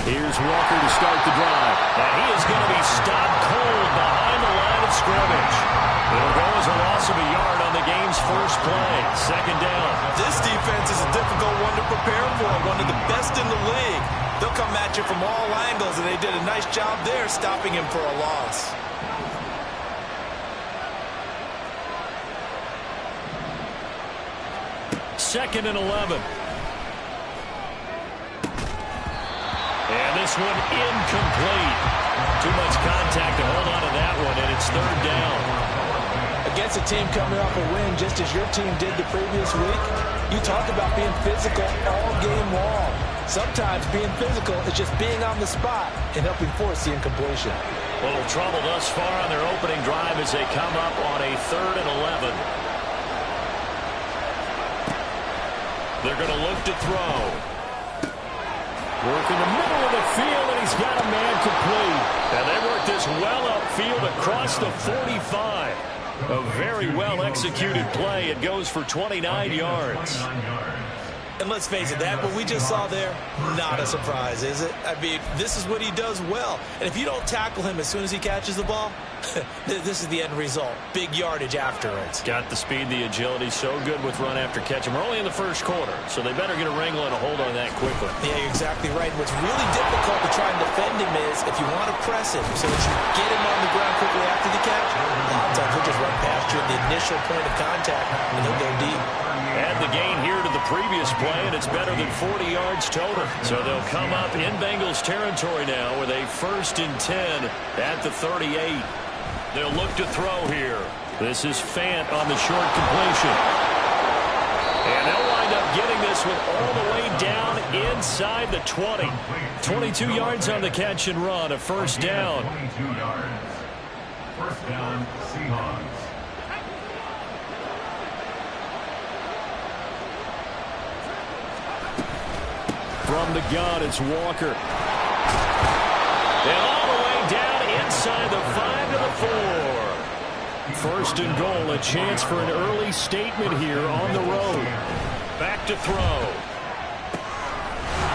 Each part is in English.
Here's Walker to start the drive. And he is going to be stopped cold behind the line of scrimmage. It'll go as a loss of a yard on the game's first play. Second down. This defense is a difficult one to prepare for. One of the best in the league. They'll come at you from all angles, and they did a nice job there stopping him for a loss. Second and 11. And this one incomplete. Too much contact to hold on to that one, and it's third down. Against a team coming off a win just as your team did the previous week, you talk about being physical all game long. Sometimes being physical is just being on the spot and helping force the incompletion. Little trouble thus far on their opening drive as they come up on a third and 11. They're going to look to throw. Work in the middle of the field, and he's got a man complete. And they work this well upfield across the 45. A very well-executed play. It goes for 29 yards. And let's face it, that what we just saw there, not a surprise, is it? I mean, this is what he does well. And if you don't tackle him as soon as he catches the ball, this is the end result. Big yardage after it. Got the speed, the agility, so good with run after catch. And we're only in the first quarter, so they better get a wrangle and a hold on that quickly. Yeah, you're exactly right. What's really difficult to try and defend him is if you want to press him so that you get him on the ground quickly after the catch, a lot of times he'll just run past you at the initial point of contact, and he'll go deep. Add the gain here to the previous play, and it's better than 40 yards total. So they'll come up in Bengals territory now with a 1st and 10 at the 38. They'll look to throw here. This is Fant on the short completion. And they'll wind up getting this one all the way down inside the 20. 22 yards on the catch and run, a first down. 22 yards. First down, Seahawks. From the gun, it's Walker. And all the way down inside the 5 to the 4. First and goal, a chance for an early statement here on the road. Back to throw.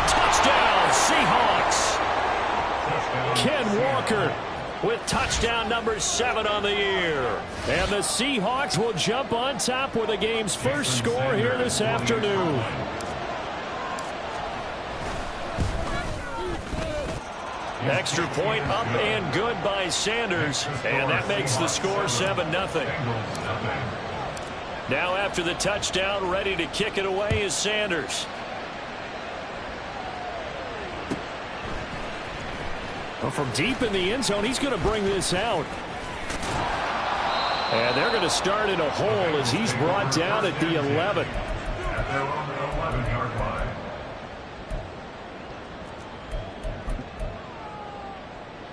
Touchdown, Seahawks. Ken Walker with touchdown number 7 on the year. And the Seahawks will jump on top with the game's first score here this afternoon. Extra point up and good by Sanders, and that makes the score 7-0. Now after the touchdown, ready to kick it away is Sanders. Well, from deep in the end zone, he's going to bring this out. And they're going to start in a hole as he's brought down at the 11. At their own 11-yard line.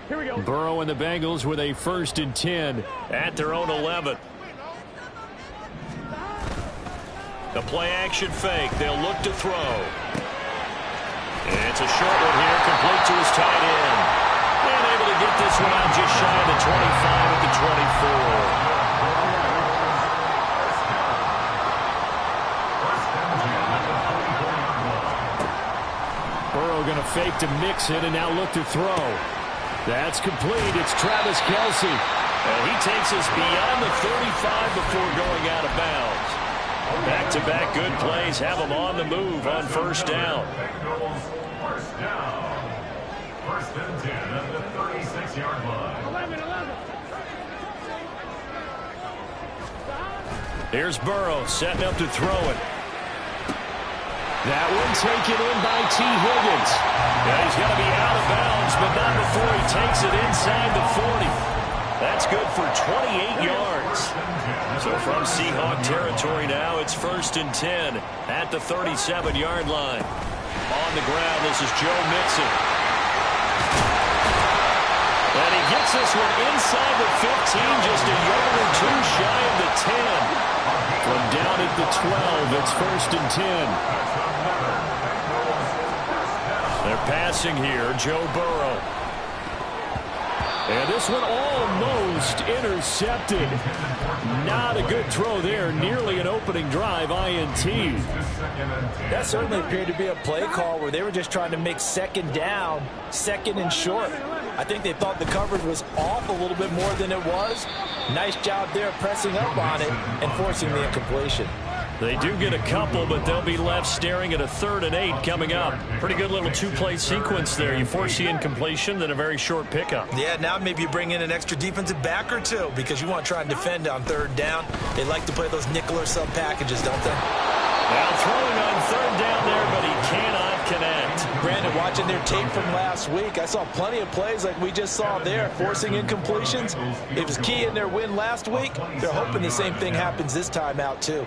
Here we go. Burrow and the Bengals with a 1st and 10 at their own 11. The play action fake. They'll look to throw. It's a short one here, complete to his tight end. And able to get this one out just shy of the 25 at the 24. Burrow going to fake to mix it and now look to throw. That's complete. It's Travis Kelce. And he takes us beyond the 35 before going out of bounds. Back-to-back good plays have him on the move on first down. First down. 1st and 10 at the 36-yard line. 11. Here's Burrow setting up to throw it. That one taken in by T. Higgins. Yeah, he's going to be out of bounds, but not before he takes it inside the 40. That's good for 28 yards. So from Seahawk territory now, it's 1st and 10 at the 37-yard line. On the ground, this is Joe Mixon. And he gets this one inside the 15, just a yard or two shy of the 10. From down at the 12, it's 1st and 10. They're passing here, Joe Burrow. And this one almost intercepted. Not a good throw there. Nearly an opening drive INT. That certainly appeared to be a play call where they were just trying to make second down, second and short. I think they thought the coverage was off a little bit more than it was. Nice job there pressing up on it and forcing the incompletion. They do get a couple, but they'll be left staring at a 3rd and 8 coming up. Pretty good little two-play sequence there. You force the incompletion, then a very short pickup. Yeah, now maybe you bring in an extra defensive back or two because you want to try and defend on 3rd down. They like to play those nickel or sub packages, don't they? Now throwing on 3rd down there, but he cannot connect. Brandon, watching their tape from last week, I saw plenty of plays like we just saw there, forcing incompletions. It was key in their win last week. They're hoping the same thing happens this time out, too.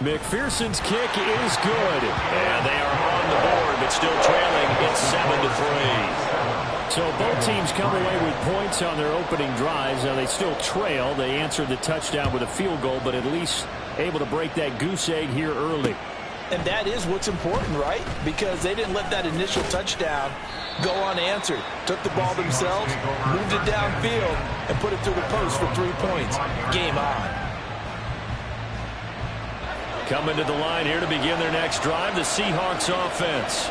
McPherson's kick is good. And they are on the board, but still trailing. It's 7-3. So both teams come away with points on their opening drives. Now they still trail. They answered the touchdown with a field goal, but at least able to break that goose egg here early. And that is what's important, right? Because they didn't let that initial touchdown go unanswered. Took the ball themselves, moved it downfield, and put it through the post for 3 points. Game on. Coming to the line here to begin their next drive, the Seahawks offense.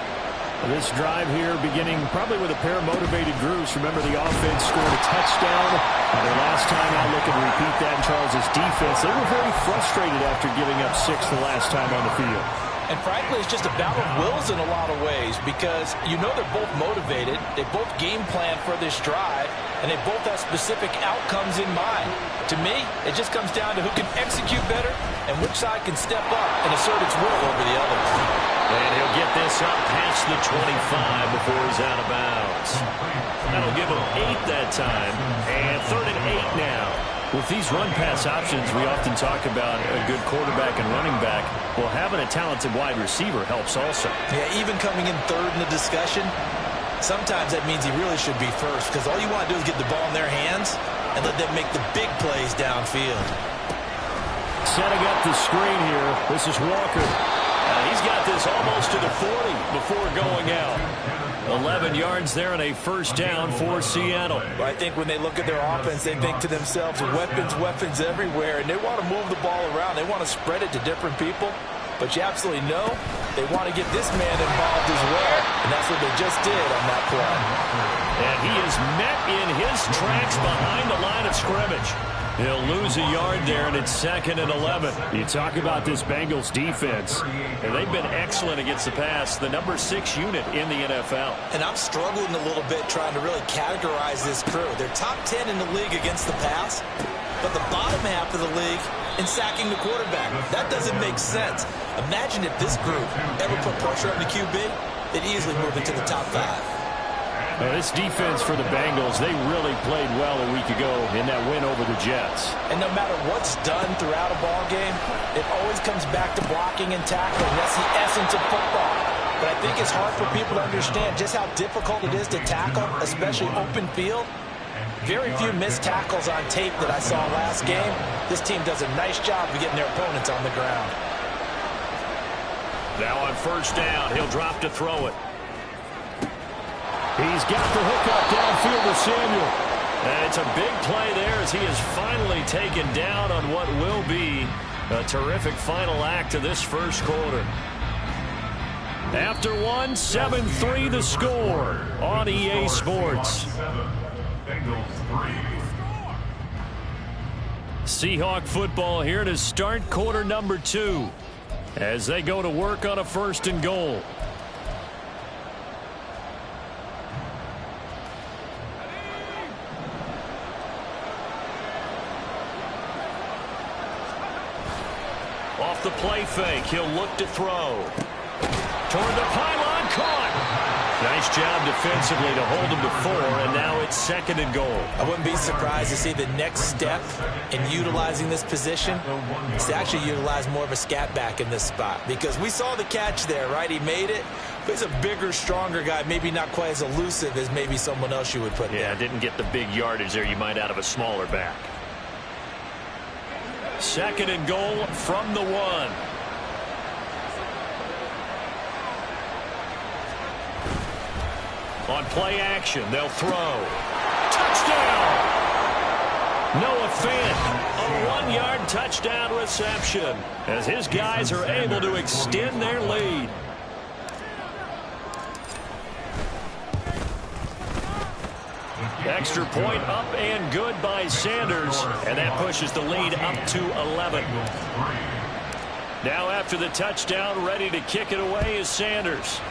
This drive here beginning probably with a pair of motivated groups. Remember, the offense scored a touchdown. Their last time out, looking to repeat that in Charles' defense. They were very frustrated after giving up 6 the last time on the field. And frankly, it's just a battle of wills in a lot of ways because you know they're both motivated. They both game plan for this drive, and they both have specific outcomes in mind. To me, it just comes down to who can execute better and which side can step up and assert its will over the other. And he'll get this up past the 25 before he's out of bounds. That'll give him 8 that time, and 3rd and 8 now. With these run-pass options, we often talk about a good quarterback and running back. Well, having a talented wide receiver helps also. Yeah, even coming in 3rd in the discussion, sometimes that means he really should be first because all you want to do is get the ball in their hands and let them make the big plays downfield. Setting up the screen here. This is Walker. He's got this almost to the 40 before going out. 11 yards there and a 1st down for Seattle. Well, I think when they look at their offense, they think to themselves, weapons everywhere, and they want to move the ball around. They want to spread it to different people. But you absolutely know they want to get this man involved as well, and that's what they just did on that play. And he is met in his tracks behind the line of scrimmage. He'll lose a yard there, and it's 2nd and 11. You talk about this Bengals defense, and they've been excellent against the pass, the number 6 unit in the NFL. And I'm struggling a little bit trying to really categorize this crew. They're top 10 in the league against the pass, but the bottom half of the league in sacking the quarterback. That doesn't make sense. Imagine if this group ever put pressure on the QB, they'd easily move into the top 5. This defense for the Bengals, they really played well a week ago in that win over the Jets. And no matter what's done throughout a ball game, it always comes back to blocking and tackling. That's the essence of football. But I think it's hard for people to understand just how difficult it is to tackle, especially open field. Very few missed tackles on tape that I saw last game. This team does a nice job of getting their opponents on the ground. Now on 1st down, he'll drop to throw it. He's got the hook up downfield to Samuel. And it's a big play there as he is finally taken down on what will be a terrific final act of this 1st quarter. After 1, 7-3 the score on EA Sports. Seahawk football here to start quarter number 2 as they go to work on a 1st and goal. Off the play fake, he'll look to throw. Toward the pylon, caught. Nice job defensively to hold him to 4, and now it's 2nd and goal. I wouldn't be surprised to see the next step in utilizing this position is to actually utilize more of a scat back in this spot. Because we saw the catch there, right? He made it. But he's a bigger, stronger guy, maybe not quite as elusive as maybe someone else you would put there. Yeah, didn't get the big yardage there you might out of a smaller back. 2nd and goal from the 1. On play action, they'll throw. Touchdown! Noah Fant, a 1-yard touchdown reception as his guys are able to extend their lead. Extra point up and good by Sanders, and that pushes the lead up to 11. Now after the touchdown, ready to kick it away is Sanders.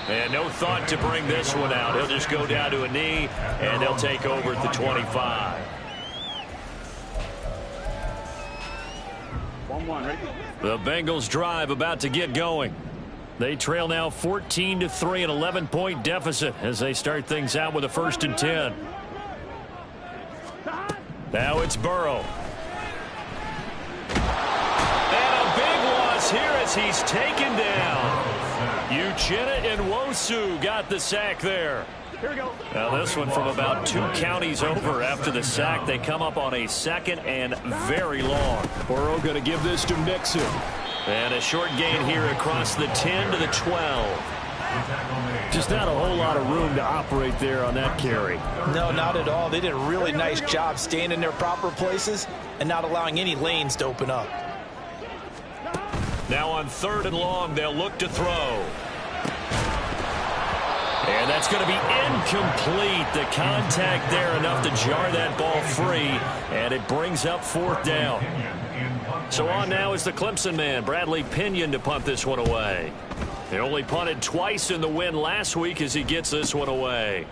And no thought to bring this one out. He'll just go down to a knee, and they'll take over at the 25. 1-1, ready? The Bengals drive about to get going. They trail now 14-3, an 11-point deficit as they start things out with a 1st and 10. Now it's Burrow. And a big loss here as he's taken down. Uchenna and Nwosu got the sack there. Here we go. Now this one from about 2 counties over after the sack. They come up on a 2nd and very long. Burrow going to give this to Mixon. And a short gain here across the 10 to the 12. Just not a whole lot of room to operate there on that carry. No, not at all. They did a really nice job staying in their proper places and not allowing any lanes to open up. Now on 3rd and long, they'll look to throw. And that's going to be incomplete. The contact there enough to jar that ball free, and it brings up 4th down. So on now is the Clemson man, Bradley Pinion, to punt this one away. He only punted twice in the win last week as he gets this one away.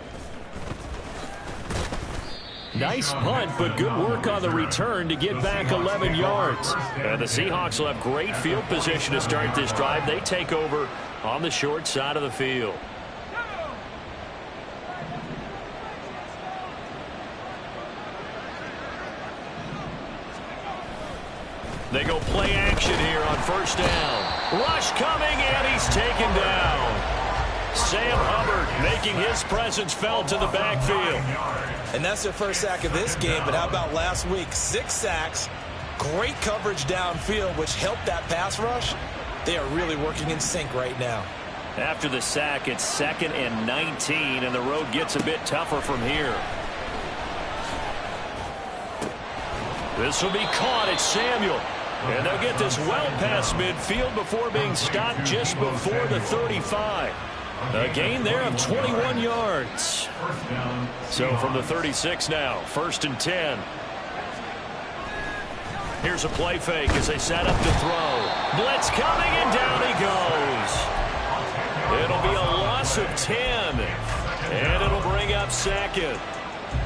Nice punt, but good work on the return to get back 11 yards. And the Seahawks will have great field position to start this drive. They take over on the short side of the field. They go play action here on 1st down. Rush coming, and he's taken down. Sam Hubbard making his presence felt to the backfield. And that's their first sack of this game, but how about last week? 6 sacks, great coverage downfield, which helped that pass rush. They are really working in sync right now. After the sack, it's 2nd and 19, and the road gets a bit tougher from here. This will be caught. It's Samuel. And they'll get this well past midfield before being stopped just before the 35. A gain there of 21 yards. So from the 36 now, 1st and 10. Here's a play fake as they set up to throw. Blitz coming, and down he goes. It'll be a loss of 10. And it'll bring up 2nd.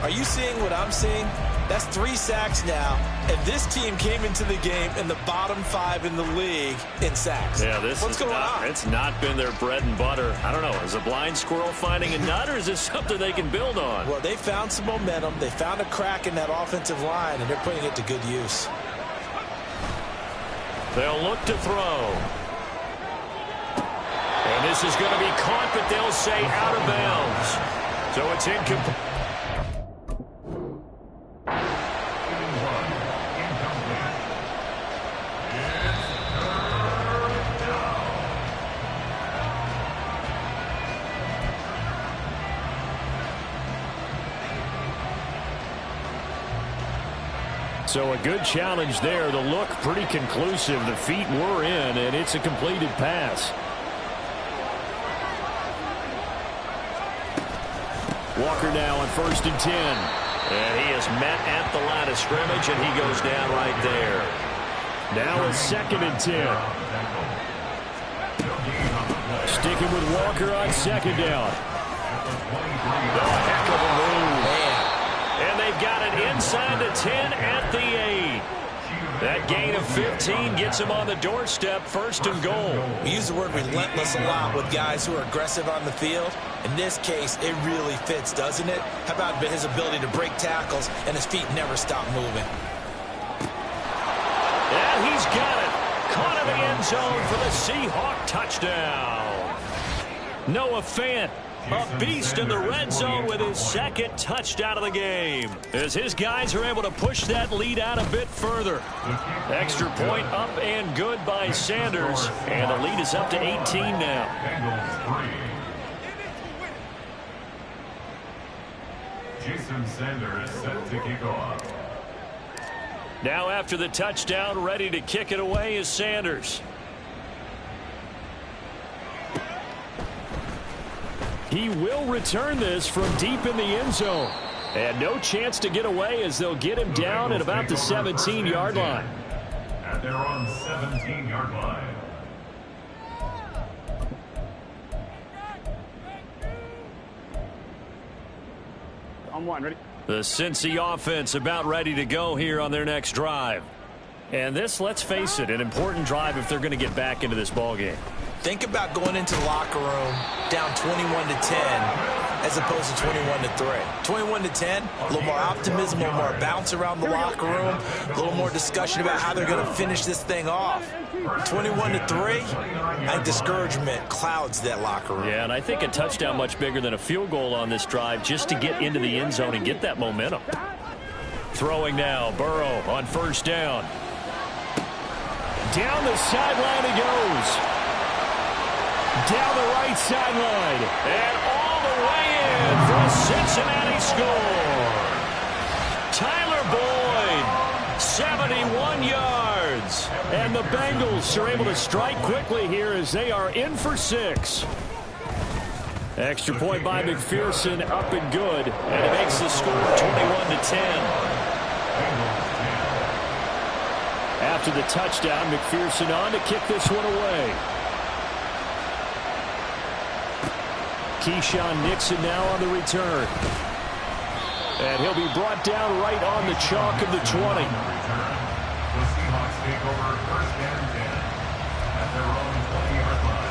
Are you seeing what I'm seeing? That's 3 sacks now, and this team came into the game in the bottom 5 in the league in sacks. Yeah, what's going on? It's not been their bread and butter. I don't know. Is a blind squirrel finding a nut, or is this something they can build on? Well, they found some momentum. They found a crack in that offensive line, and they're putting it to good use. They'll look to throw. And this is going to be caught, but they'll say out of bounds. So it's incomplete. So a good challenge there. The look pretty conclusive. The feet were in, and it's a completed pass. Walker now on 1st and 10. And he is met at the line of scrimmage, and he goes down right there. Now it's 2nd and 10. Sticking with Walker on 2nd down. Oh, heck of a move. And they've got it inside the 10 at the 8. That gain of 15 gets him on the doorstep, 1st and goal. We use the word relentless a lot with guys who are aggressive on the field. In this case, it really fits, doesn't it? How about his ability to break tackles and his feet never stop moving? And he's got it. Caught in the end zone for the Seahawk touchdown. Noah Fant A beast in the red zone with his second touchdown of the game, as his guys are able to push that lead out a bit further. Extra point up and good by Sanders, and the lead is up to 18 now. Jason Sanders set to kick off. Now after the touchdown, ready to kick it away is Sanders. He will return this from deep in the end zone. And no chance to get away as they'll get him down at about the 17-yard line. At their own 17-yard line. On one, ready? The Cincy offense about ready to go here on their next drive. And this, let's face it, an important drive if they're going to get back into this ballgame. Think about going into the locker room down 21-10 as opposed to 21-3. 21-10, a little more optimism, a little more bounce around the locker room, a little more discussion about how they're going to finish this thing off. 21-3, and discouragement clouds that locker room. Yeah, and I think a touchdown much bigger than a field goal on this drive just to get into the end zone and get that momentum. Throwing now, Burrow on first down. Down the sideline he goes. Down the right sideline. And all the way in for a Cincinnati score. Tyler Boyd, 71 yards. And the Bengals are able to strike quickly here as they are in for 6. Extra point by McPherson, up and good. And it makes the score 21-10. After the touchdown, McPherson on to kick this one away. Keyshawn Nixon now on the return. And he'll be brought down right on the chalk of the 20. The Seahawks take over first and 10 at their own 20-yard line.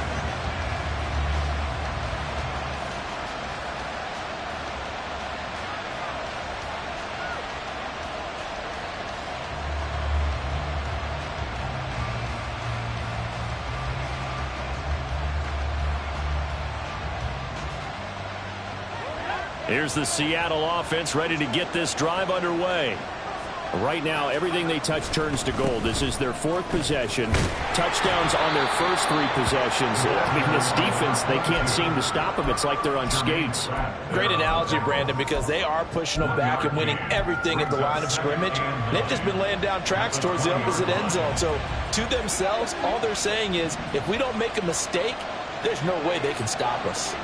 Here's the Seattle offense ready to get this drive underway. Right now, everything they touch turns to gold. This is their 4th possession. Touchdowns on their first 3 possessions. I mean, this defense, they can't seem to stop them. It's like they're on skates. Great analogy, Brandon, because they are pushing them back and winning everything at the line of scrimmage. They've just been laying down tracks towards the opposite end zone. So, to themselves, all they're saying is, if we don't make a mistake, there's no way they can stop us.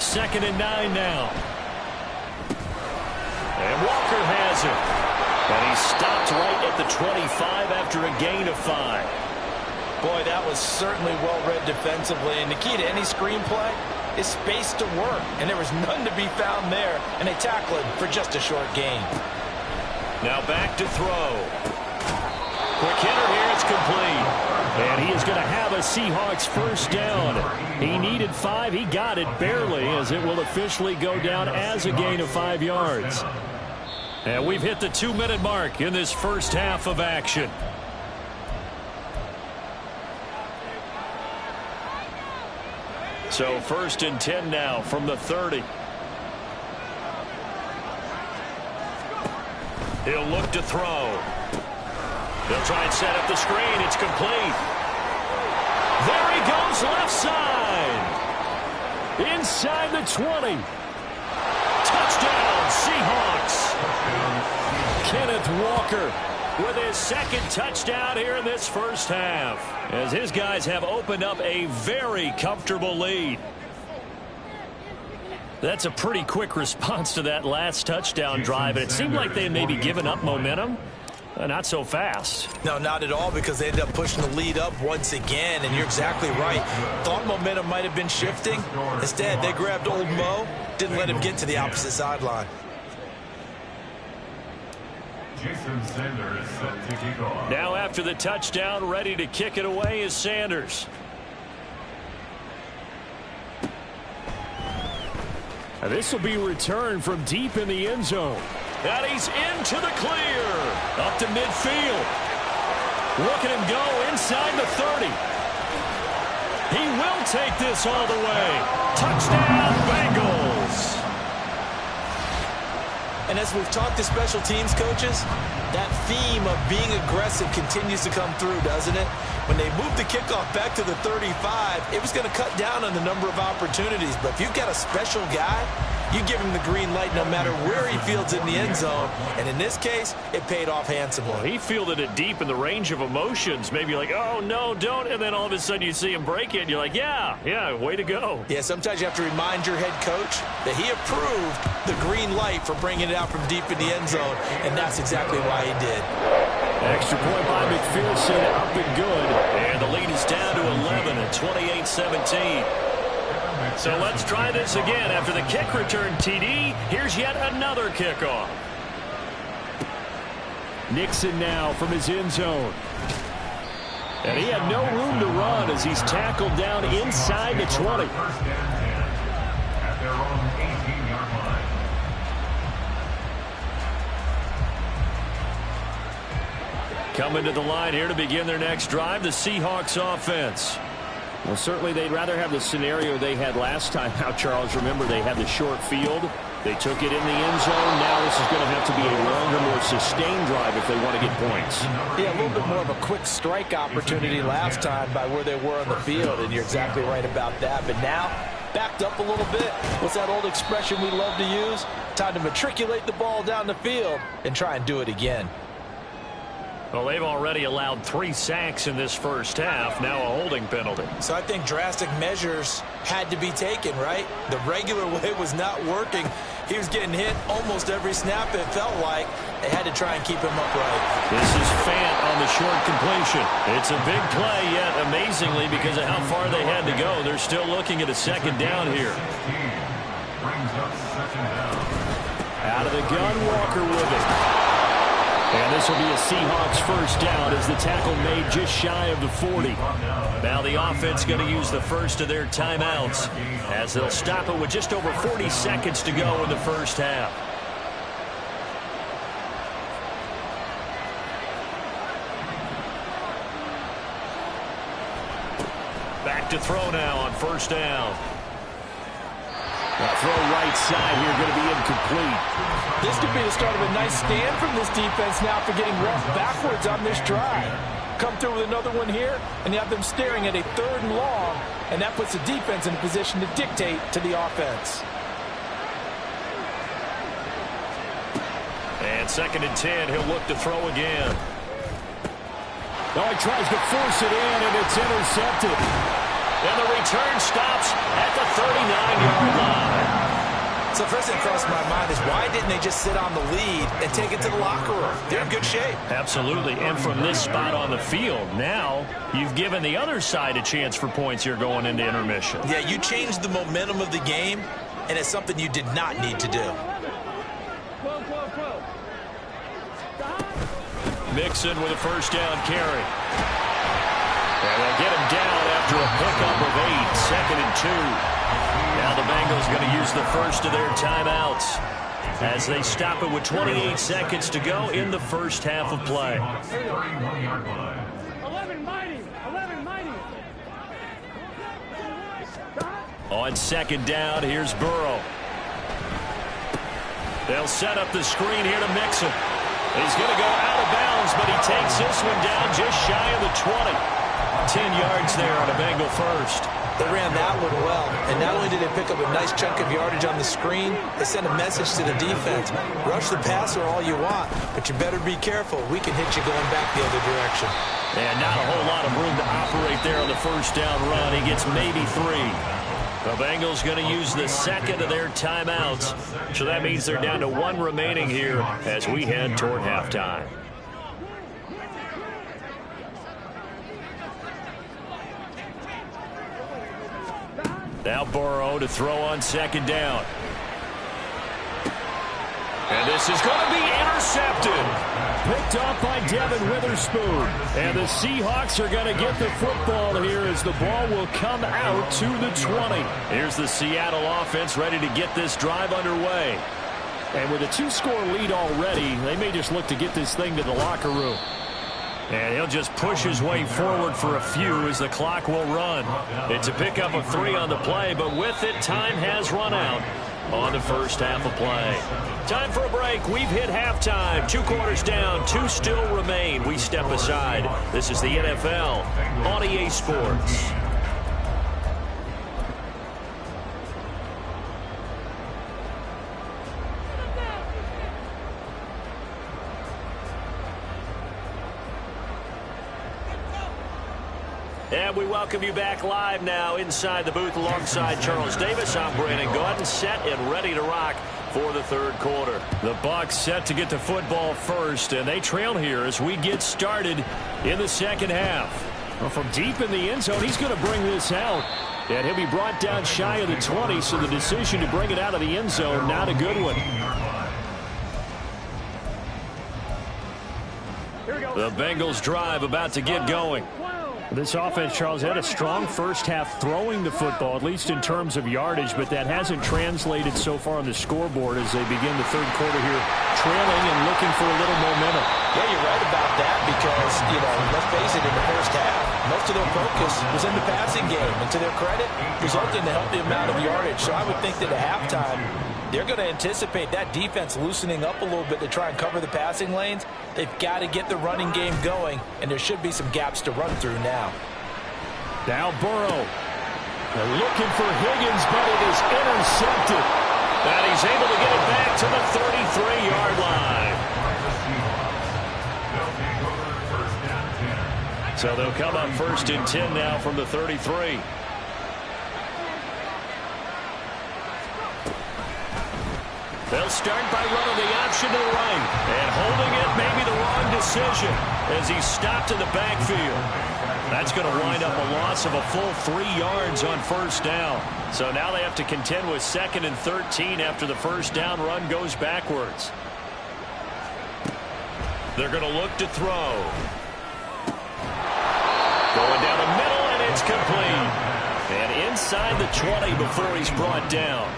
2nd and 9 now. And Walker has it. And he stopped right at the 25 after a gain of 5. Boy, that was certainly well-read defensively. And the key to any screenplay is space to work. And there was none to be found there. And they tackle it for just a short gain. Now back to throw. Quick hitter here. It's complete. And he is going to have a Seahawks first down. He needed 5. He got it barely, as it will officially go down as a gain of 5 yards. And we've hit the 2-minute mark in this first half of action. So 1st and 10 now from the 30. He'll look to throw. They'll try and set up the screen. It's complete. There he goes, left side. Inside the 20. Touchdown, Seahawks. Kenneth Walker with his 2nd touchdown here in this first half, as his guys have opened up a very comfortable lead. That's a pretty quick response to that last touchdown drive, and it seemed like they had maybe given up momentum. Not so fast. No, not at all, because they ended up pushing the lead up once again, and you're exactly right. Thought momentum might have been shifting. Instead, they grabbed old Mo, didn't let him get to the opposite sideline. Jason Sanders set to kick off. Now after the touchdown, ready to kick it away is Sanders. And this will be returned from deep in the end zone. And he's into the clear. Up to midfield. Look at him go inside the 30. He will He'll take this all the way. Touchdown, Bengals. And as we've talked to special teams coaches, that theme of being aggressive continues to come through, doesn't it? When they moved the kickoff back to the 35, it was going to cut down on the number of opportunities. But if you've got a special guy, you give him the green light no matter where he fields in the end zone. And in this case, it paid off handsomely. Well, he fielded it deep in the range of emotions. Maybe like, oh, no, don't. And then all of a sudden you see him break it. And you're like, yeah, way to go. Yeah, sometimes you have to remind your head coach that he approved the green light for bringing it out from deep in the end zone. And that's exactly why he did. Extra point by McPherson, up and good. And the lead is down to 11 at 28-17. So let's try this again. After the kick return TD, here's yet another kickoff. Nixon now from his end zone. And he had no room to run as he's tackled down inside the 20. At their own 18-yard line. Coming to the line here to begin their next drive, the Seahawks offense. Well, certainly they'd rather have the scenario they had last time out, Charles. Remember, they had the short field. They took it in the end zone. Now this is going to have to be a longer, more sustained drive if they want to get points. Yeah, a little bit more of a quick strike opportunity last time by where they were on the field, and you're exactly right about that. But now, backed up a little bit. What's that old expression we love to use? Time to matriculate the ball down the field and try and do it again. Well, they've already allowed 3 sacks in this first half, now a holding penalty. So I think drastic measures had to be taken, right? The regular way was not working. He was getting hit almost every snap, it felt like. They had to try and keep him upright. This is Fant on the short completion. It's a big play, yet amazingly, because of how far they had to go, they're still looking at a second down here. Out of the gun, Walker with it. And this will be a Seahawks first down as the tackle made just shy of the 40. Now the offense going to use the first of their timeouts as they'll stop it with just over 40 seconds to go in the first half. Back to throw now on first down. That throw right side here going to be incomplete. This could be the start of a nice stand from this defense now for getting rough backwards on this drive. Come through with another one here, and you have them staring at a 3rd and long, and that puts the defense in a position to dictate to the offense. And 2nd and 10, he'll look to throw again. Oh, he tries to force it in, and it's intercepted. And the return stops at the 39-yard line. So first thing crossed my mind is why didn't they just sit on the lead and take it to the locker room? They're in good shape. Absolutely. And from this spot on the field, now you've given the other side a chance for points here going into intermission. Yeah, you changed the momentum of the game, and it's something you did not need to do. Mixon with a first down carry. And they'll get him down after a pickup of 8, 2nd and 2. Now the Bengals going to use the first of their timeouts as they stop it with 28 seconds to go in the first half of play. 11 mighty. On 2nd down, here's Burrow. They'll set up the screen here to Mixon. He's going to go out of bounds, but he takes this one down just shy of the 20. 10 yards there on a Bengal first. They ran that one well, and not only did they pick up a nice chunk of yardage on the screen, they sent a message to the defense. Rush the passer all you want, but you better be careful. We can hit you going back the other direction. And not a whole lot of room to operate there on the first down run. He gets maybe 3. The Bengals going to use the 2nd of their timeouts, so that means they're down to 1 remaining here as we head toward halftime. Now Burrow to throw on 2nd down. And this is going to be intercepted. Picked off by Devin Witherspoon. And the Seahawks are going to get the football here as the ball will come out to the 20. Here's the Seattle offense ready to get this drive underway. And with a 2-score lead already, they may just look to get this thing to the locker room. And he'll just push his way forward for a few as the clock will run. It's a pickup of 3 on the play, but with it, time has run out on the first half of play. Time for a break. We've hit halftime. 2 quarters down. 2 still remain. We step aside. This is the NFL on EA Sports. And we welcome you back live now inside the booth alongside Charles Davis. I'm Brandon Gaudin, set and ready to rock for the third quarter. The Bucs set to get the football first, and they trail here as we get started in the second half. Well, from deep in the end zone, he's going to bring this out. And he'll be brought down shy of the 20, so the decision to bring it out of the end zone, not a good one. The Bengals drive about to get going. This offense, Charles, had a strong first half throwing the football, at least in terms of yardage, but that hasn't translated so far on the scoreboard as they begin the third quarter here, trailing and looking for a little momentum. Yeah, you're right about that because, let's face it, in the first half, most of their focus was in the passing game, and to their credit, resulted in a healthy amount of yardage. So I would think that at halftime, they're going to anticipate that defense loosening up a little bit to try and cover the passing lanes. They've got to get the running game going, and there should be some gaps to run through now. Now Burrow. They're looking for Higgins, but it is intercepted. And he's able to get it back to the 33-yard line. So they'll come up 1st and 10 now from the 33. They'll start by running the option to the right. And holding it may be the wrong decision as he's stopped in the backfield. That's going to wind up a loss of a full 3 yards on first down. So now they have to contend with 2nd and 13 after the first down run goes backwards. They're going to look to throw. Going down the middle, and it's complete. And inside the 20 before he's brought down.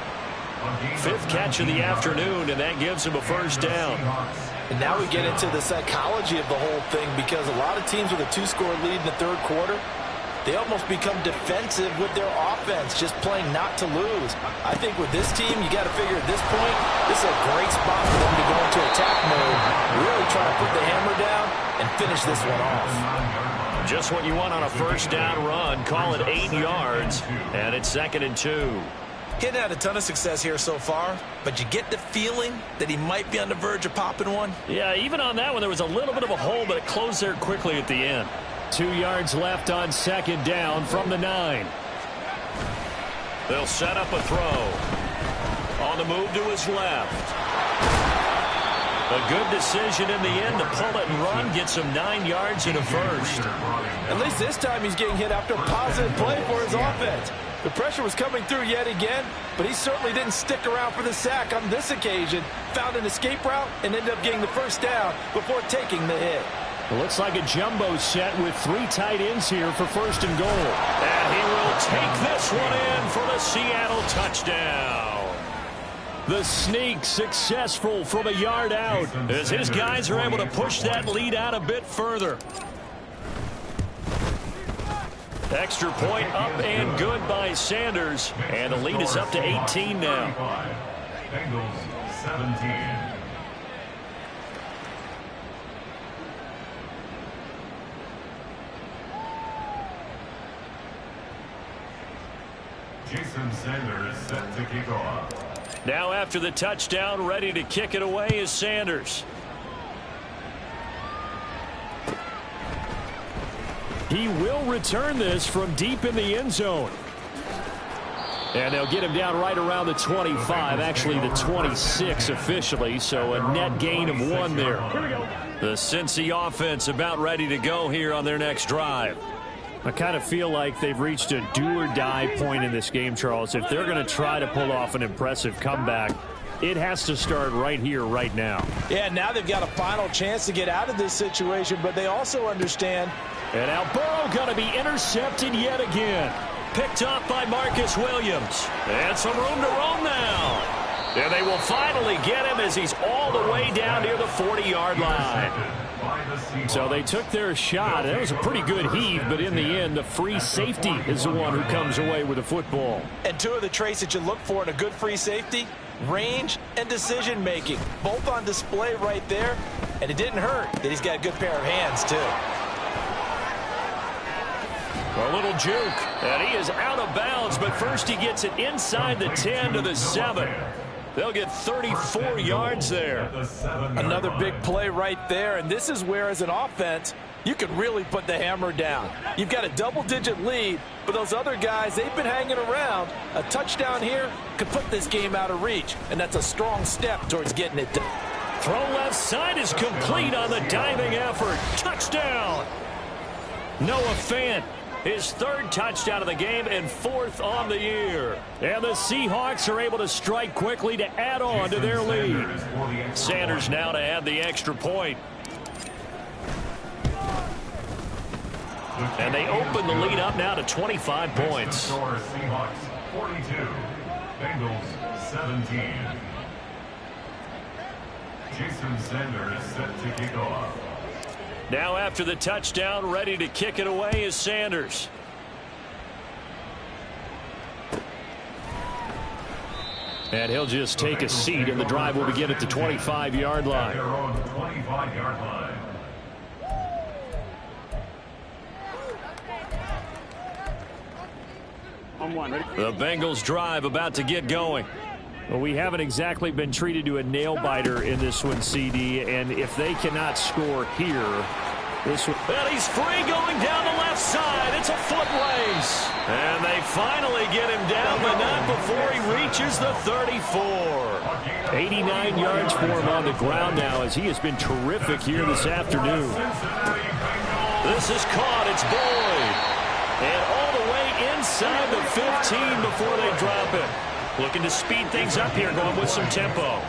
5th catch of the afternoon, and that gives him a first down. And now we get into the psychology of the whole thing because a lot of teams with a 2-score lead in the third quarter, they almost become defensive with their offense, just playing not to lose. I think with this team, you got to figure at this point, this is a great spot for them to go into attack mode, really try to put the hammer down and finish this one off. Just what you want on a first down run. Call it 8 yards, and it's 2nd and 2. Hitting had a ton of success here so far, but you get the feeling that he might be on the verge of popping one. Yeah, even on that one, there was a little bit of a hole, but it closed there quickly at the end. 2 yards left on 2nd down from the 9. They'll set up a throw. On the move to his left. A good decision in the end to pull it and run, gets him 9 yards and a first. At least this time he's getting hit after a positive play for his offense. The pressure was coming through yet again, but he certainly didn't stick around for the sack on this occasion. Found an escape route and ended up getting the first down before taking the hit. It looks like a jumbo set with 3 tight ends here for 1st and goal. And he will take this one in for the Seattle touchdown. The sneak successful from a yard out as his guys are able to push that lead out a bit further. Extra point up and good by Sanders. And the lead is up to 18 now. Bengals 17. Jason Sanders set to kick off. Now after the touchdown, ready to kick it away is Sanders. He will return this from deep in the end zone. And they'll get him down right around the 25, actually the 26 officially, so a net gain of 1 there. The Cincy offense about ready to go here on their next drive. I kind of feel like they've reached a do-or-die point in this game, Charles. If they're going to try to pull off an impressive comeback, it has to start right here, right now. Yeah, now they've got a final chance to get out of this situation, but they also understand. And now Burrow going to be intercepted yet again. Picked up by Marcus Williams. And some room to roam now. And they will finally get him as he's all the way down near the 40-yard line. by the Seahawks. So they took their shot. It was a pretty good heave, but in the end, the free safety is the one who comes away with the football. And two of the traits that you look for in a good free safety, range and decision-making, both on display right there. And it didn't hurt that he's got a good pair of hands, too. A little juke, and he is out of bounds, but first he gets it inside the 10 to the 7. They'll get 34 yards there. Another big play right there, and this is where, as an offense, you can really put the hammer down. You've got a double-digit lead, but those other guys, they've been hanging around. A touchdown here could put this game out of reach, and that's a strong step towards getting it done. Throw left side is complete on the diving effort. Touchdown! Noah Fant, his third touchdown of the game and fourth on the year. And the Seahawks are able to strike quickly to add on to their lead. Sanders now to add the extra point. And they open the lead up now to 25 points. Seahawks 42, Bengals 17. Jason Sanders set to kick off. Now after the touchdown, ready to kick it away is Sanders. And he'll just take a seat, and the drive will begin at the 25-yard line. Their own 25-yard line. On one, ready? The Bengals drive about to get going. Well, we haven't exactly been treated to a nail-biter in this one, CD, and if they cannot score here, this one... Well, he's free going down the left side. It's a foot race. And they finally get him down, but not before he reaches the 34. 89 yards for him on the ground now, as he has been terrific here this afternoon. This is caught. It's Boyd. And all the way inside the 15 before they drop it. Looking to speed things up here, going with some tempo.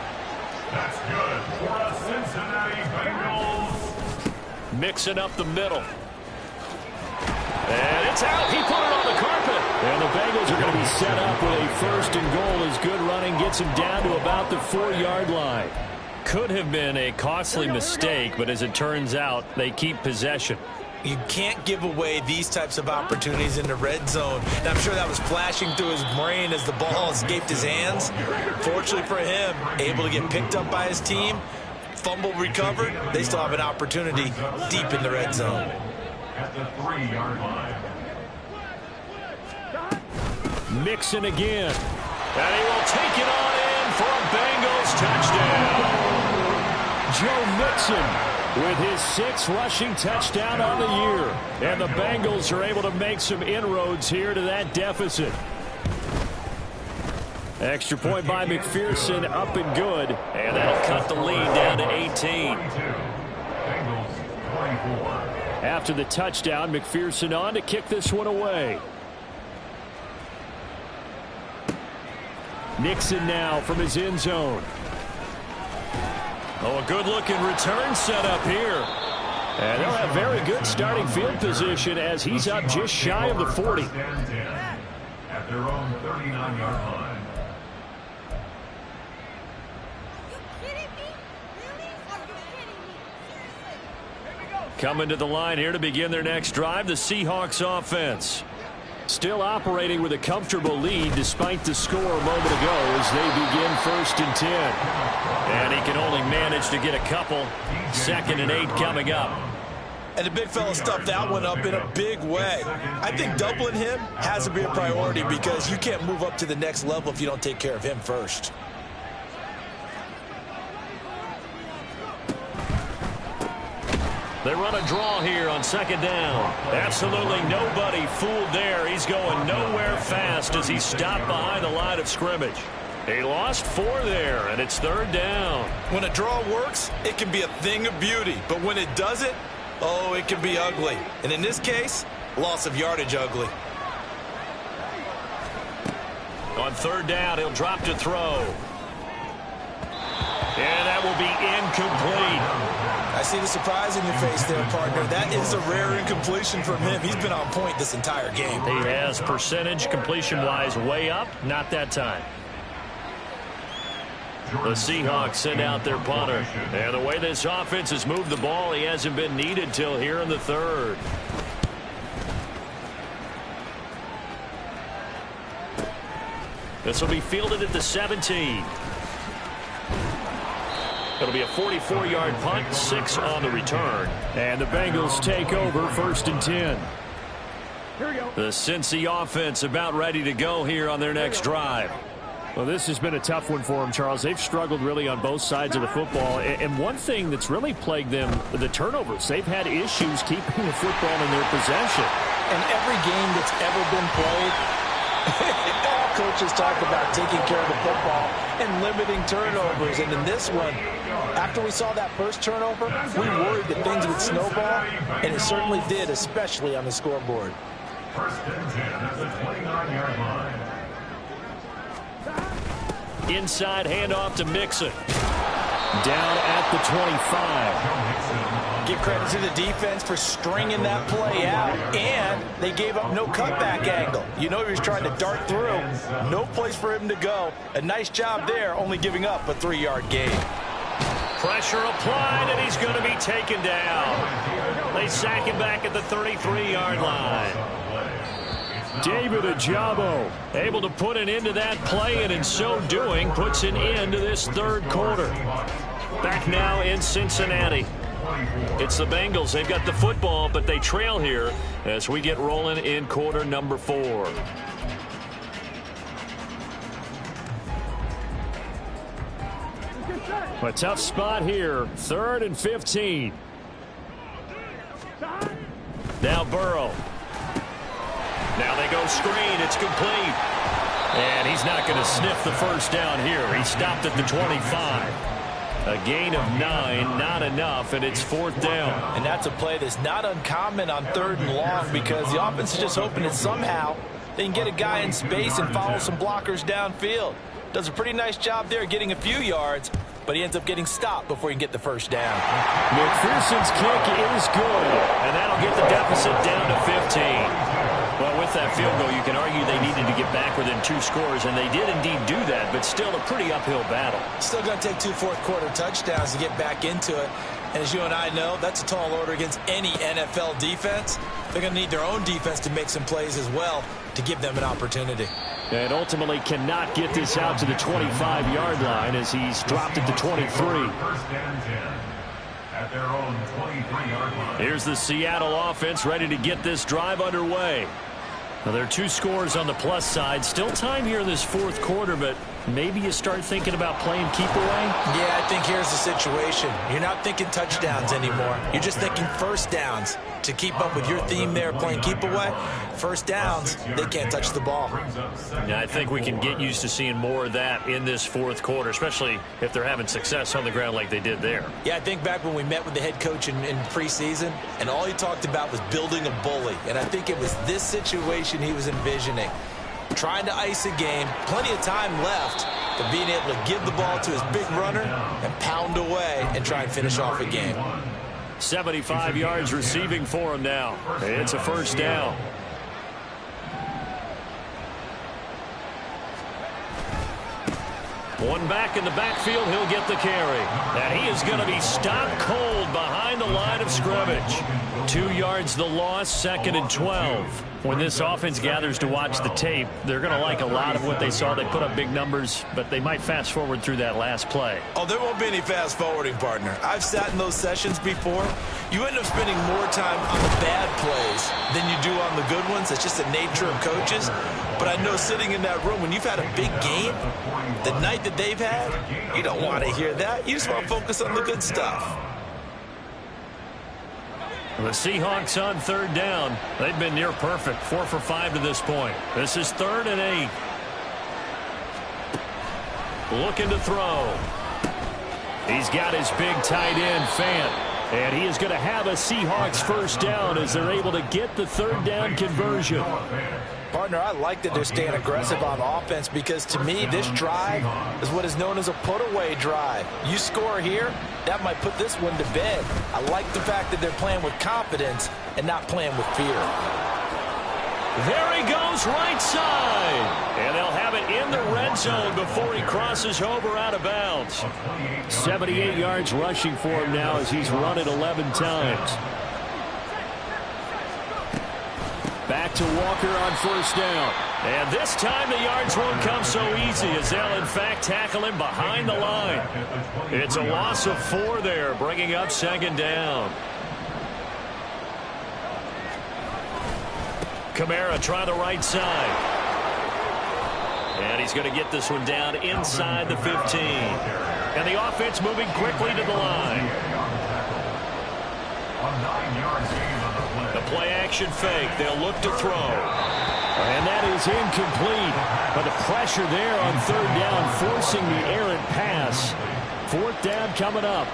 That's good for the Cincinnati Bengals. Mixing up the middle. And it's out. He put it on the carpet. And the Bengals are going to be set up with a first and goal as good running gets him down to about the 4-yard line. Could have been a costly mistake, but as it turns out, they keep possession. You can't give away these types of opportunities in the red zone. And I'm sure that was flashing through his brain as the ball escaped his hands. Fortunately for him, able to get picked up by his team, fumble recovered. They still have an opportunity deep in the red zone. At the 3-yard line. Mixon again. And he will take it on in for a Bengals touchdown. Joe Mixon with his 6th rushing touchdown on the year. And the Bengals are able to make some inroads here to that deficit. Extra point by McPherson, up and good. And that'll cut the lead down to 18. Bengals 24. After the touchdown, McPherson on to kick this one away. Nixon now from his end zone. Oh, a good-looking return set up here. And they'll have very good starting field position as he's up just shy of the 40. At their own 39-yard line. Coming to the line here to begin their next drive, the Seahawks offense. Still operating with a comfortable lead despite the score a moment ago as they begin 1st and 10. And he can only manage to get a couple. 2nd and 8 coming up. And the big fella stuffed that one up in a big way. I think doubling him has to be a priority because you can't move up to the next level if you don't take care of him first. They run a draw here on 2nd down. Absolutely nobody fooled there. He's going nowhere fast as he's stopped behind the line of scrimmage. He lost 4 there, and it's 3rd down. When a draw works, it can be a thing of beauty. But when it doesn't, oh, it can be ugly. And in this case, loss of yardage ugly. On 3rd down, he'll drop to throw. And that will be incomplete. I see the surprise in your face there, partner. That is a rare incompletion from him. He's been on point this entire game. He has percentage completion-wise way up. Not that time. The Seahawks send out their punter. And the way this offense has moved the ball, he hasn't been needed till here in the third. This will be fielded at the 17. It'll be a 44-yard punt, 6 on the return. And the Bengals take over 1st and 10. Here we go. The Cincy offense about ready to go here on their next drive. Well, this has been a tough one for them, Charles. They've struggled really on both sides of the football. And one thing that's really plagued them, the turnovers. They've had issues keeping the football in their possession. And every game that's ever been played, all coaches talk about taking care of the football and limiting turnovers. And in this one, after we saw that first turnover, we worried that things would snowball, and it certainly did, especially on the scoreboard. 1st and 10 at the 29-yard line. Inside handoff to Mixon. Down at the 25. Give credit to the defense for stringing that play out, and they gave up no cutback angle. You know he was trying to dart through. No place for him to go. A nice job there, only giving up a 3-yard gain. Pressure applied, and he's going to be taken down. They sack him back at the 33-yard line. David Ajabo Able to put an end to that play, and in so doing, puts an end to this third quarter. Back now in Cincinnati. It's the Bengals. They've got the football, but they trail here as we get rolling in quarter number 4. A tough spot here. 3rd and 15. Now Burrow. Now they go screen. It's complete. And he's not going to sniff the first down here. He stopped at the 25. A gain of 9, not enough, and it's 4th down. And that's a play that's not uncommon on 3rd and long, because the offense is just hoping that somehow they can get a guy in space and follow some blockers downfield. Does a pretty nice job there getting a few yards, but he ends up getting stopped before he can get the first down. McPherson's kick is good. And that'll get the deficit down to 15. Well, with that field goal, you can argue they needed to get back within 2 scores, and they did indeed do that, but still a pretty uphill battle. Still going to take 2 fourth-quarter touchdowns to get back into it. And as you and I know, that's a tall order against any NFL defense. They're going to need their own defense to make some plays as well to give them an opportunity. And ultimately cannot get this out to the 25-yard line as he's dropped at the 23. 1st and 10 at their own 23-yard line. Here's the Seattle offense ready to get this drive underway. Now, there are 2 scores on the plus side. Still time here in this 4th quarter, but maybe you start thinking about playing keep away? Yeah, I think here's the situation. You're not thinking touchdowns anymore. You're just thinking first downs. To keep up with your theme there, playing keep away, first downs, they can't touch the ball. Yeah, I think we can get used to seeing more of that in this 4th quarter, especially if they're having success on the ground like they did there. Yeah, I think back when we met with the head coach in preseason, and all he talked about was building a bully. And I think it was this situation he was envisioning. Trying to ice a game, plenty of time left, but being able to give the ball to his big runner and pound away and try and finish off a game. 75 yards receiving for him now. It's a first down. One back in the backfield, he'll get the carry. And he is going to be stopped cold behind the line of scrimmage. 2 yards the loss, 2nd and 12. When this offense gathers to watch the tape, they're going to like a lot of what they saw. They put up big numbers, but they might fast forward through that last play. Oh, there won't be any fast forwarding, partner. I've sat in those sessions before. You end up spending more time on the bad plays than you do on the good ones. It's just the nature of coaches. But I know sitting in that room, when you've had a big game, the night that they've had, you don't want to hear that. You just want to focus on the good stuff. The Seahawks on 3rd down. They've been near perfect, 4 for 5 to this point. This is 3rd and 8. Looking to throw. He's got his big tight end, Fant. And he is going to have a Seahawks first down as they're able to get the 3rd down conversion. Partner, I like that they're staying aggressive on offense because, to me, this drive is what is known as a put-away drive. You score here, that might put this one to bed. I like the fact that they're playing with confidence and not playing with fear. There he goes, right side. And they'll have it in the red zone before he crosses over out of bounds. 78 yards rushing for him now as he's run it 11 times. Back to Walker on first down. And this time the yards won't come so easy as they'll, in fact, tackle him behind the line. It's a loss of 4 there, bringing up second down. Kamara try the right side. And he's going to get this one down inside the 15. And the offense moving quickly to the line. The play action fake. They'll look to throw. And that is incomplete. But the pressure there on third down, forcing the errant pass. Fourth down coming up.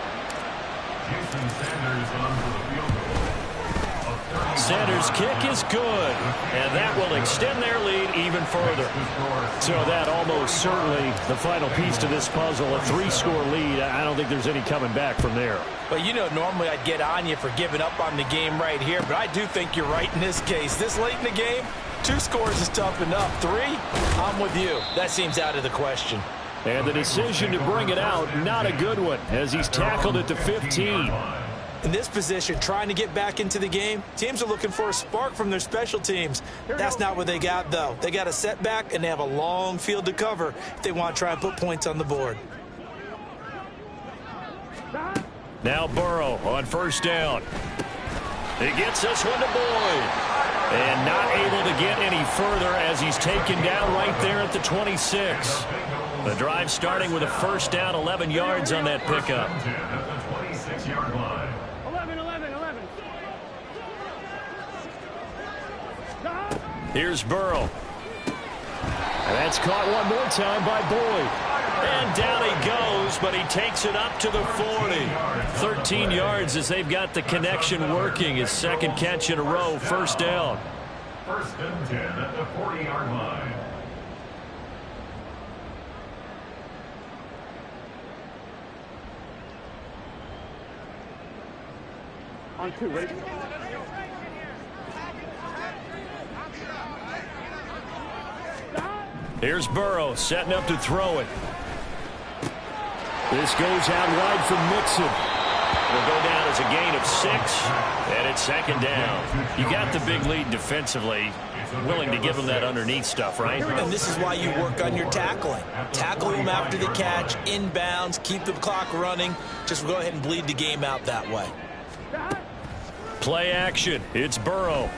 Sanders' kick is good, and that will extend their lead even further. So that almost certainly the final piece to this puzzle, a 3-score lead. I don't think there's any coming back from there. But you know, normally I'd get on you for giving up on the game right here, but I do think you're right in this case. This late in the game, 2 scores is tough enough. 3, I'm with you. That seems out of the question. And the decision to bring it out, not a good one, as he's tackled at the 15. In this position, trying to get back into the game, teams are looking for a spark from their special teams. That's not what they got, though. They got a setback, and they have a long field to cover if they want to try and put points on the board. Now Burrow on first down. He gets this one to Boyd. And not able to get any further as he's taken down right there at the 26. The drive starting with a first down, 11 yards on that pickup. 26-yard line. 11. Here's Burrow. And that's caught one more time by Boyd. And down he goes, but he takes it up to the 40. 13 yards as they've got the connection working. His second catch in a row, first down. First and 10 at the 40-yard line. On 2, ready? Here's Burrow setting up to throw it. This goes out wide for Mixon. Will go down as a gain of 6, and it's second down. You got the big lead defensively. Willing to give them that underneath stuff, right? And this is why you work on your tackling. Tackle them after the catch, inbounds, keep the clock running. Just go ahead and bleed the game out that way. Play action. It's Burrow.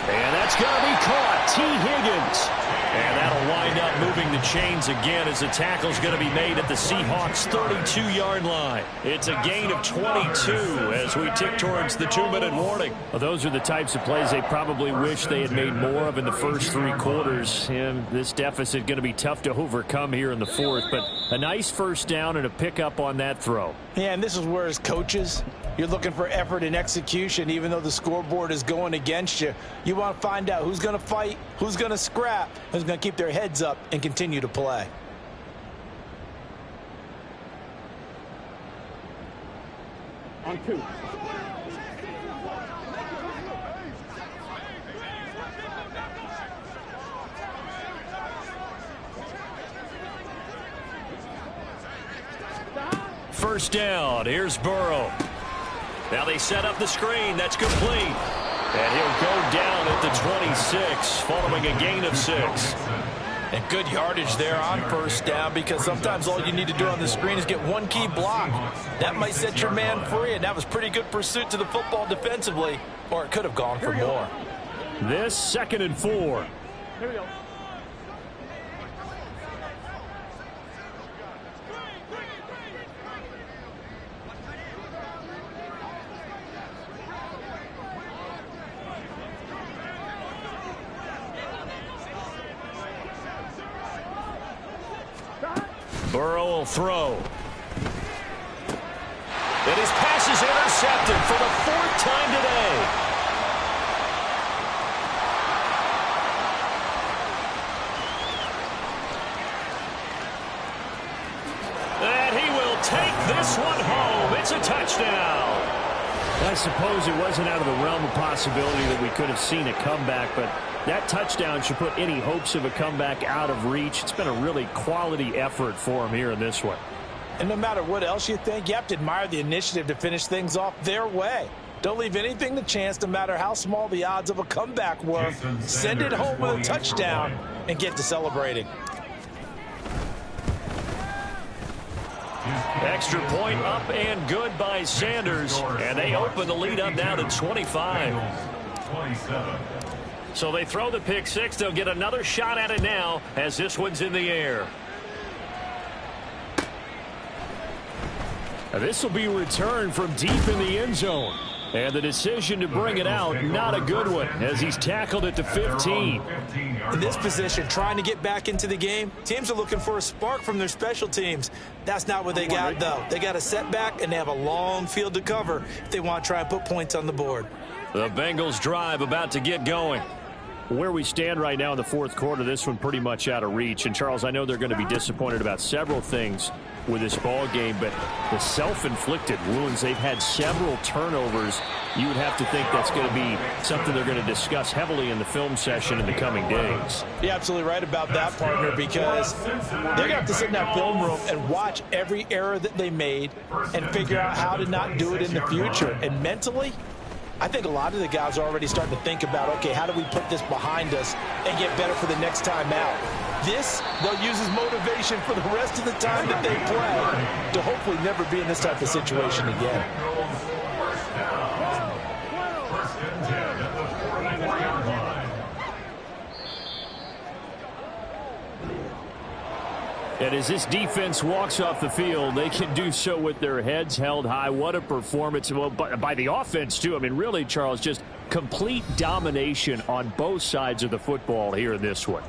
And that's going to be caught. T. Higgins. And that'll wind up moving the chains again as the tackle's going to be made at the Seahawks' 32-yard line. It's a gain of 22 as we tick towards the 2-minute warning. Well, those are the types of plays they probably wish they had made more of in the first 3 quarters. And this deficit going to be tough to overcome here in the 4th. But a nice first down and a pickup on that throw. Yeah, and this is where as coaches, you're looking for effort and execution, even though the scoreboard is going against you. You want to find out who's going to fight, who's going to scrap, who's going to keep their heads up and continue to play. On 2. First down. Here's Burrow. Now they set up the screen. That's complete. And he'll go down at the 26 following a gain of 6. And good yardage there on first down, because sometimes all you need to do on the screen is get one key block. That might set your man free, and that was pretty good pursuit to the football defensively, or it could have gone for more. This 2nd and 4. Here we go. Burrow will throw. And his pass is intercepted for the 4th time today. And he will take this one home. It's a touchdown. I suppose it wasn't out of the realm of possibility that we could have seen a comeback, but That touchdown should put any hopes of a comeback out of reach. It's been a really quality effort for him here in this one. And no matter what else you think, you have to admire the initiative to finish things off their way. Don't leave anything to chance, no matter how small the odds of a comeback were. Send it home with a touchdown and get to celebrating. Extra point up and good by Sanders. And they open the lead up now to 25. 27. So they throw the pick six. They'll get another shot at it now as this one's in the air. This will be returned from deep in the end zone. And the decision to bring it out, not a good one, as he's tackled at the 15. In this position, trying to get back into the game, teams are looking for a spark from their special teams. That's not what they got, though. They got a setback, and they have a long field to cover if they want to try and put points on the board. The Bengals drive about to get going. Where we stand right now in the fourth quarter, this one pretty much out of reach. And, Charles, I know they're going to be disappointed about several things with this ball game, but the self-inflicted wounds, they've had several turnovers. You would have to think that's going to be something they're going to discuss heavily in the film session in the coming days. You're absolutely right about that, partner, because they're going to have to sit in that film room and watch every error that they made and figure out how to not do it in the future. And mentally, I think a lot of the guys are already starting to think about, okay, how do we put this behind us and get better for the next time out? This, they'll use as motivation for the rest of the time that they play to hopefully never be in this type of situation again. First and 10 at the 44-yard line. And as this defense walks off the field, they can do so with their heads held high. What a performance. Well, by the offense, too. I mean, really, Charles, just complete domination on both sides of the football here in this one.